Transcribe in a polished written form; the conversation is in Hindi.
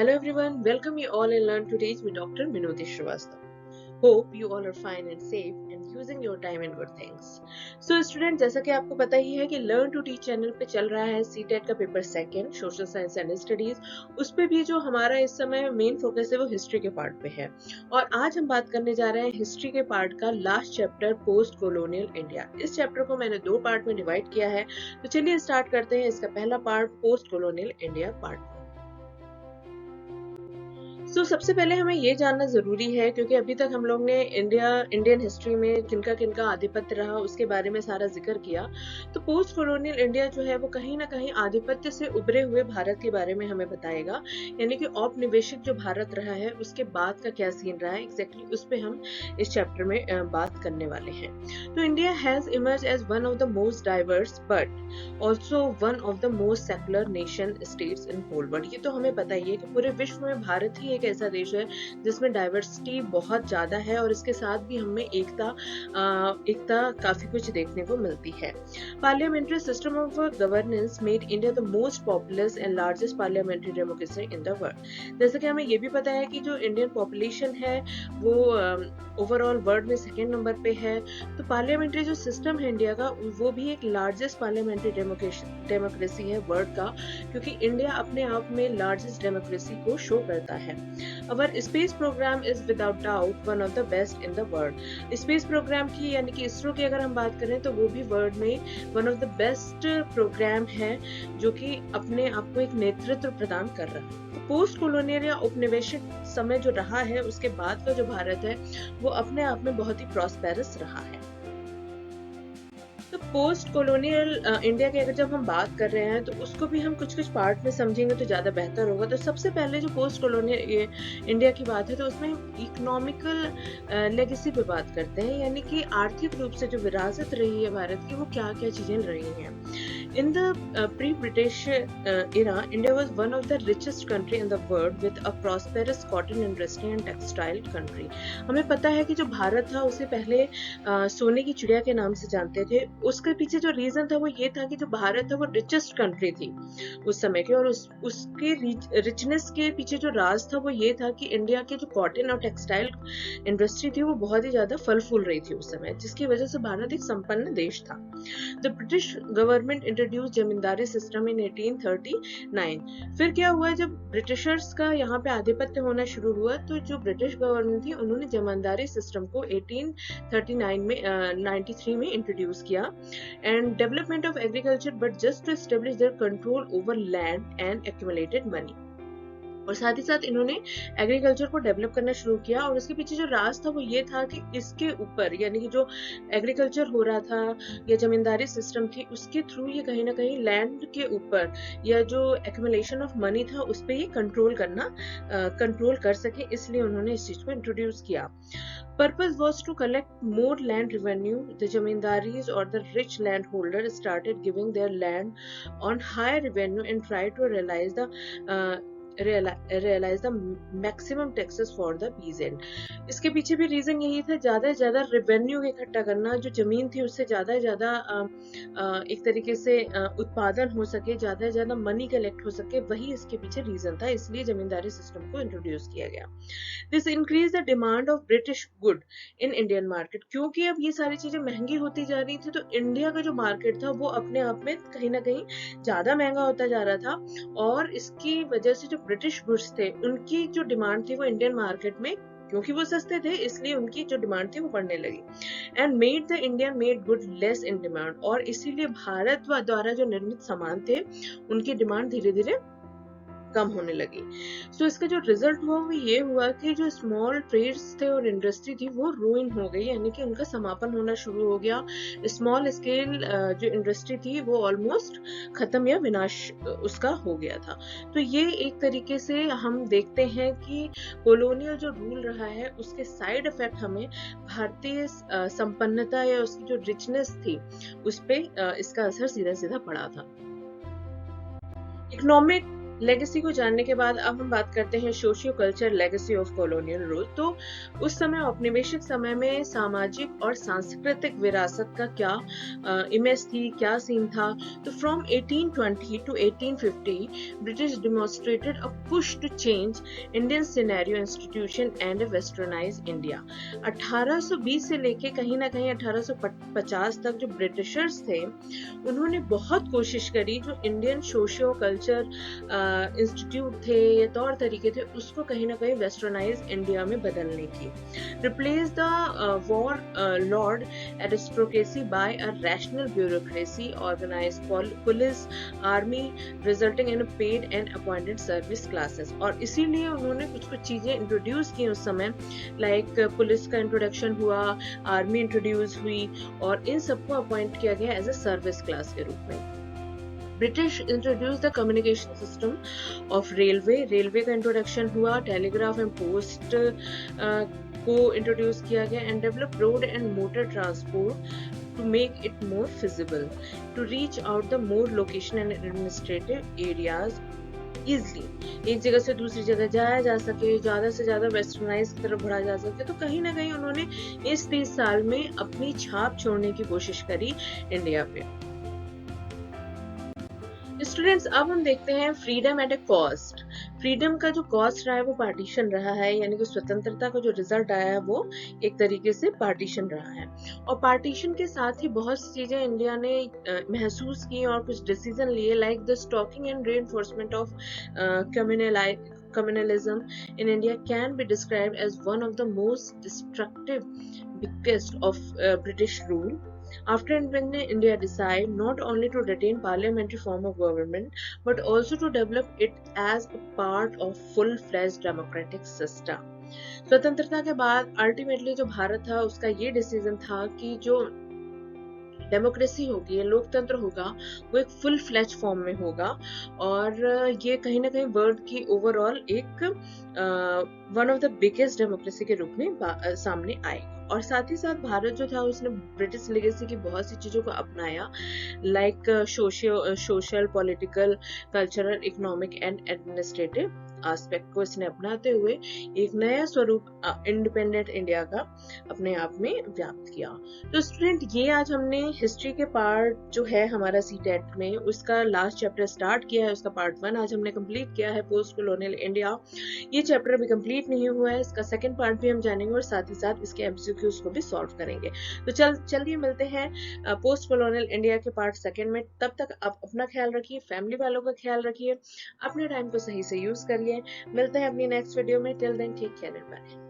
Hello everyone, welcome you all and learn today's with Dr. Minoti Srivastava. Hope you all are fine and safe and using your time in good things. So student, जैसा कि आपको पता ही है कि लर्न टू टीच चैनल पे चल रहा है सीटेट का paper second social science and studies. उस पे भी जो हमारा इस समय मेन फोकस है वो हिस्ट्री के पार्ट पे है और आज हम बात करने जा रहे हैं हिस्ट्री के पार्ट का last chapter post colonial India. इस चैप्टर को मैंने दो पार्ट में डिवाइड किया है, तो चलिए स्टार्ट करते हैं इसका पहला part post colonial India part. सबसे पहले हमें ये जानना जरूरी है क्योंकि अभी तक हम लोग ने इंडियन हिस्ट्री में किनका किनका आधिपत्य रहा उसके बारे में सारा जिक्र किया। तो पोस्ट कॉलोनियल इंडिया जो है वो कहीं ना कहीं आधिपत्य से उभरे हुए भारत के बारे में हमें बताएगा, यानी कि औपनिवेशिक जो भारत रहा है उसके बाद का क्या सीन रहा है एग्जैक्टली उस पर हम इस चैप्टर में बात करने वाले हैं। तो India has emerge as one of the most diverse but also one of the most secular nation states in whole world. ये तो हमें पता ही है कि पूरे विश्व में भारत ही एक ऐसा देश है जिसमें डाइवर्सिटी बहुत ज्यादा है और इसके साथ भी हमें एकता काफी कुछ देखने को मिलती है। Parliamentary system of governance made India the most populous and largest parliamentary democracy in the world. जैसे कि हमें ये भी पता है कि जो इंडियन पॉपुलेशन है वो ओवरऑल वर्ल्ड में सेकेंड नंबर पे है। तो पार्लियामेंट्री जो सिस्टम है इंडिया का वो भी एक लार्जेस्ट पार्लियामेंट्री डेमोक्रेसी है वर्ल्ड का, क्योंकि इंडिया अपने आप में लार्जेस्ट डेमोक्रेसी को शो करता है। Our space program is without doubt one of the best in the world. Space program की यानी कि इसरो की अगर हम बात करें तो वो भी वर्ल्ड में one of the best program है जो कि अपने आप को एक नेतृत्व प्रदान कर रहा है। तो पोस्ट कॉलोनियल या उपनिवेशिक समय जो रहा है उसके बाद का जो भारत है वो अपने आप में बहुत ही प्रॉस्पेरस रहा है। तो पोस्ट कॉलोनियल इंडिया की अगर जब हम बात कर रहे हैं तो उसको भी हम कुछ कुछ पार्ट में समझेंगे तो ज्यादा बेहतर होगा। तो सबसे पहले जो पोस्ट कॉलोनियल इंडिया की बात है तो उसमें इकोनॉमिकल लेगेसी पे बात करते हैं, यानी कि आर्थिक रूप से जो विरासत रही है भारत की वो क्या क्या चीजें रही हैं। In the pre-British era, India was one of the richest country in the world with a prosperous cotton industry and textile country. हमें पता है कि जो भारत था उसे पहले सोने की चिड़िया के नाम से जानते थे। उसके पीछे जो रीजन था वो ये था कि जो भारत था वो रिचेस्ट कंट्री थी उस समय की, और उसके रिचनेस के पीछे जो राज था वो ये था कि इंडिया के जो कॉटन और टेक्सटाइल इंडस्ट्री थी वो बहुत ही ज्यादा फल फूल रही थी उस समय, जिसकी वजह से भारत एक संपन्न देश था। The British government introduce zamindari system in 1839। फिर क्या हुआ, जब ब्रिटिशर्स का यहाँ पे आधिपत्य होना शुरू हुआ तो जो ब्रिटिश गवर्नमेंट थी उन्होंने जमींदारी सिस्टम को 1839 में 93 में इंट्रोड्यूस किया and development of agriculture but just to establish their control over land and accumulated money. और साथ ही साथ इन्होंने एग्रीकल्चर को डेवलप करना शुरू किया और उसके पीछे जो राज था वो ये था कि इसके ऊपर यानी कि जो एग्रीकल्चर हो रहा था या जमींदारी सिस्टम थी उसके थ्रू ये कहीं ना कहीं लैंड के ऊपर या जो एक्यूमुलेशन ऑफ मनी था उस पर ये कंट्रोल कर सके, इसलिए उन्होंने इस चीज को इंट्रोड्यूस किया। Purpose was to collect more land revenue. The jamindaris or the rich landholders started giving their land on higher revenue and tried to realize the maximum taxes for the peasant. इसके पीछे भी रीजन यही था, ज्यादा से ज्यादा रेवेन्यू इकट्ठा करना, जो जमीन थी उससे ज्यादा से ज्यादा एक तरीके से उत्पादन हो सके, ज्यादा से ज्यादा मनी कलेक्ट हो सके, वही इसके पीछे रीजन था, इसलिए जमींदारी सिस्टम को इंट्रोड्यूस किया गया। This increase the demand of British good in Indian market. क्योंकि अब ये सारी चीजें महंगी होती जा रही थी तो इंडिया का जो मार्केट था वो अपने आप में कहीं ना कहीं ज्यादा महंगा होता जा रहा था और इसकी वजह से जो ब्रिटिश गुड्स थे उनकी जो डिमांड थी वो इंडियन मार्केट में, क्योंकि वो सस्ते थे इसलिए उनकी जो डिमांड थी वो बढ़ने लगी and made the Indian made good less in demand. और इसीलिए भारत द्वारा जो निर्मित सामान थे उनकी डिमांड धीरे धीरे कम होने लगी। सो इसका जो रिजल्ट हुआ वो ये हुआ कि जो स्मॉल ट्रेड्स थे और इंडस्ट्री थी वो रूइन हो गई, यानी कि उनका समापन होना शुरू हो गया। स्मॉल स्केल जो इंडस्ट्री थी वो ऑलमोस्ट खत्म या विनाश उसका हो गया था। तो ये एक तरीके से हम देखते हैं कि कॉलोनियल जो रूल रहा है उसके साइड इफेक्ट हमें भारतीय संपन्नता या उसकी जो रिचनेस थी उस पर इसका असर सीधा सीधा पड़ा था। इकोनॉमिक लेगेसी को जानने के बाद अब हम बात करते हैं socio culture legacy of colonial rule. तो उस समय औपनिवेशिक समय में सामाजिक और सांस्कृतिक विरासत का क्या इमेज थी, क्या सीन था। तो from 1820 to 1850 British demonstrated a push to change Indian scenario institution and westernise India. 1820 से लेके कहीं ना कहीं 1850 तक जो ब्रिटिशर्स थे उन्होंने बहुत कोशिश करी जो इंडियन सोशियो कल्चर इंस्टीट्यूट थे या तौर तरीके थे उसको कहीं ना कहीं वेस्टर्नाइज इंडिया में बदलने की। Replace the war lord aristocracy by a rational bureaucracy, organise police, army, resulting in paid and appointed service classes. और इसीलिए उन्होंने कुछ कुछ चीजें इंट्रोड्यूस की उस समय, लाइक पुलिस का इंट्रोडक्शन हुआ, आर्मी इंट्रोड्यूस हुई और इन सबको अपॉइंट किया गया एज ए सर्विस क्लास के रूप में। British introduce the communication system of railway का इंट्रोडक्शन हुआ, टेलीग्राफ एंड पोस्ट को इंट्रोड्यूस किया गया and develop road and motor transport to make it more feasible to reach out the more location and administrative areas easily। एक जगह से दूसरी जगह जाया जा सके, ज्यादा से ज्यादा वेस्टर्नाइज की तरफ बढ़ा जा सके। तो कहीं ना कहीं उन्होंने इस 30 साल में अपनी छाप छोड़ने की कोशिश करी इंडिया पे। स्टूडेंट्स, अब हम देखते हैं फ्रीडम एट ए कॉस्ट। फ्रीडम का जो कॉस्ट रहा है वो पार्टीशन रहा है, यानी कि स्वतंत्रता का जो रिजल्ट आया है वो एक तरीके से पार्टीशन रहा है। और पार्टीशन के साथ ही बहुत सी चीजें इंडिया ने महसूस की और कुछ डिसीजन लिए, like the stocking and reinforcement of communalism in India can be described as one of the most destructive biggest of British rule. After independence, India decided not only to retain parliamentary form of government, but also to develop it as a part of full-fledged democratic system. स्वतंत्रता के बाद अल्टीमेटली जो भारत था उसका ये डिसीजन था कि जो डेमोक्रेसी होगी या लोकतंत्र होगा वो एक फुल फ्लैश फॉर्म में होगा और ये कहीं ना कहीं वर्ल्ड की ओवरऑल एक one of the biggest democracy के रूप में सामने आएगा। और साथ ही साथ भारत जो था उसने ब्रिटिश लेगेसी की बहुत सी चीजों को अपनाया, like social, political, cultural, economic and administrative aspect को इसने अपनाते हुए एक नया स्वरूप इंडिपेंडेंट इंडिया का अपने आप में व्याप्त किया। तो स्टूडेंट, ये आज हमने हिस्ट्री के पार्ट जो है हमारा सीटेट में उसका लास्ट चैप्टर स्टार्ट किया है, उसका पार्ट 1 आज हमने कंप्लीट किया है, पोस्ट कॉलोनियल इंडिया। ये चैप्टर अभी कंप्लीट नहीं हुआ है, इसका सेकंड पार्ट भी हम जानेंगे और साथ ही साथ इसके एमसीक्यूज को भी सॉल्व करेंगे। तो चलिए मिलते हैं पोस्ट कॉलोनियल इंडिया के पार्ट 2 में। तब तक आप अपना ख्याल रखिए, फैमिली वालों का ख्याल रखिए, अपने टाइम को सही से यूज करिए। मिलते हैं अपनी नेक्स्ट वीडियो में। Till then take care and bye.